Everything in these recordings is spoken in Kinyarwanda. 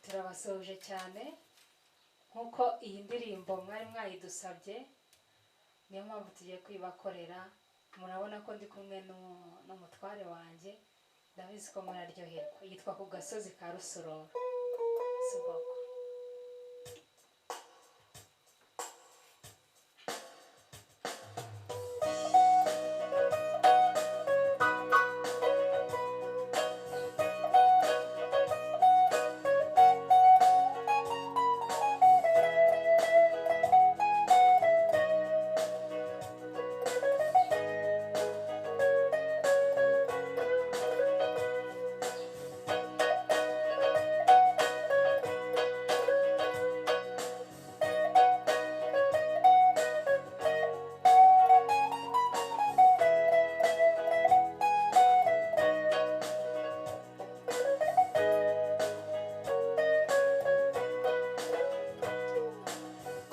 turabasoje cyane nkuko iyi ndirimbo mwari mwayidusabye, niyo mpamvu tugiye kwibakorera. Murabona ko ndi kumwe n'umutware wanjye, ndabizi ko muraryoherwa. Yitwa Kugasozi ka Rusororo. Siboko.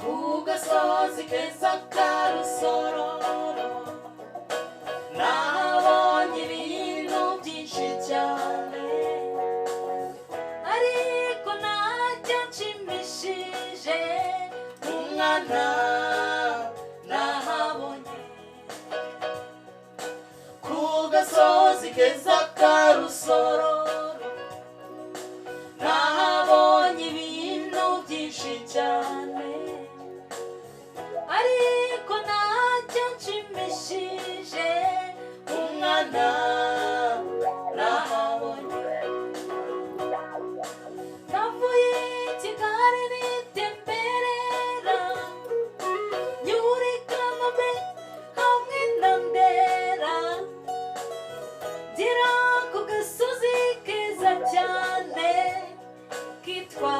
Kugasozi keza ka Rusororo nabonye ibintu byinshi cyane, ariko ntacyo nshimishije umwana nahabonye. Kugasozi keza ka Rusororo nahabonye ibintu byinshi cyane, ariko ntacyo nshimishije umwana nahabonye. Navuye i Kigali nitemberera, nyura i Kanombe hamwe na Ndera, ngera ku gasozi keza cyane kitwa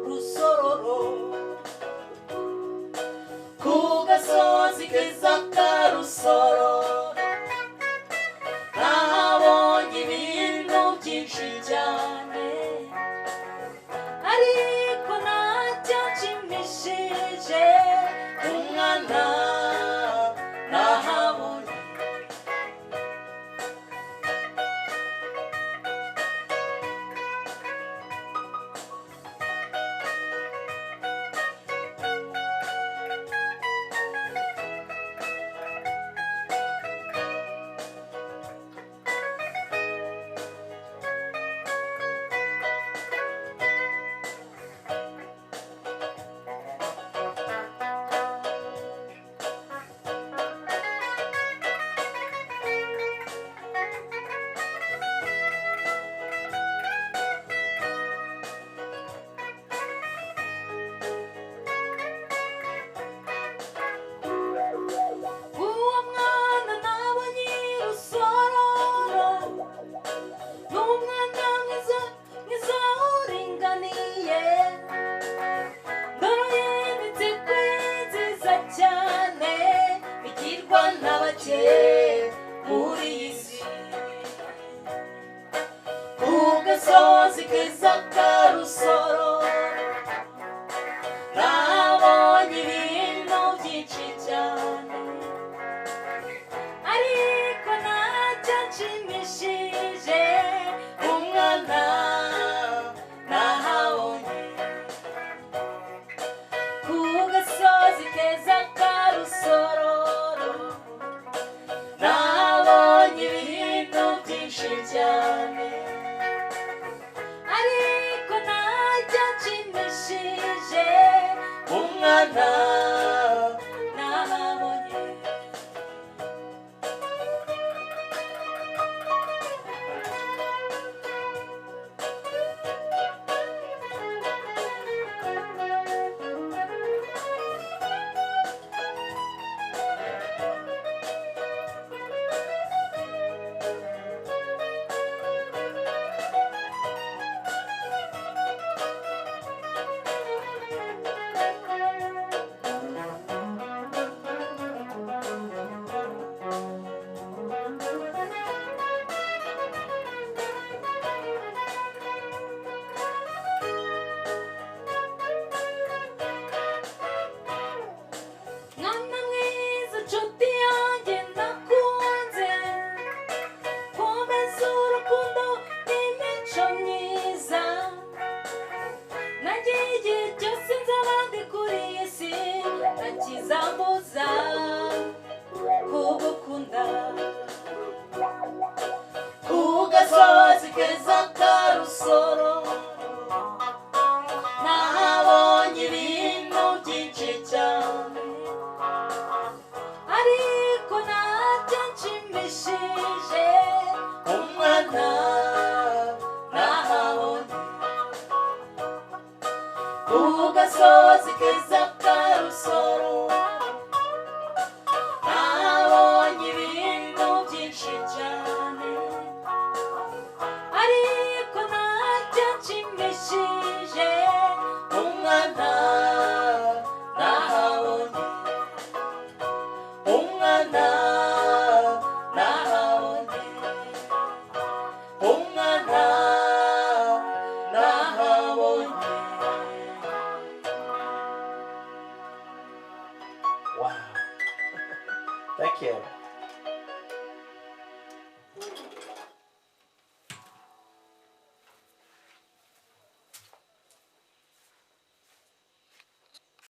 Rusororo. Kugasozi keza ka Rusororo nahabonye ibintu byinshi cyane, ariko ntacyo nshimishije umwana nahabonye. Uwo mwana nabonye i Rusororo ni umwana mwiza mwiza uringaniye, ndoro ye n'inseko ye nziza cyane bigirwa na bake muri iyi si. Kugasozi keza ka Rusororo nabonye ibintu byinshi cyane, ariko ntacyo nshimishije umwana nahabonye. Kugasozi keza ka Rusororo umwana nahabonye, umwana nahabonye. Wow. Thank you.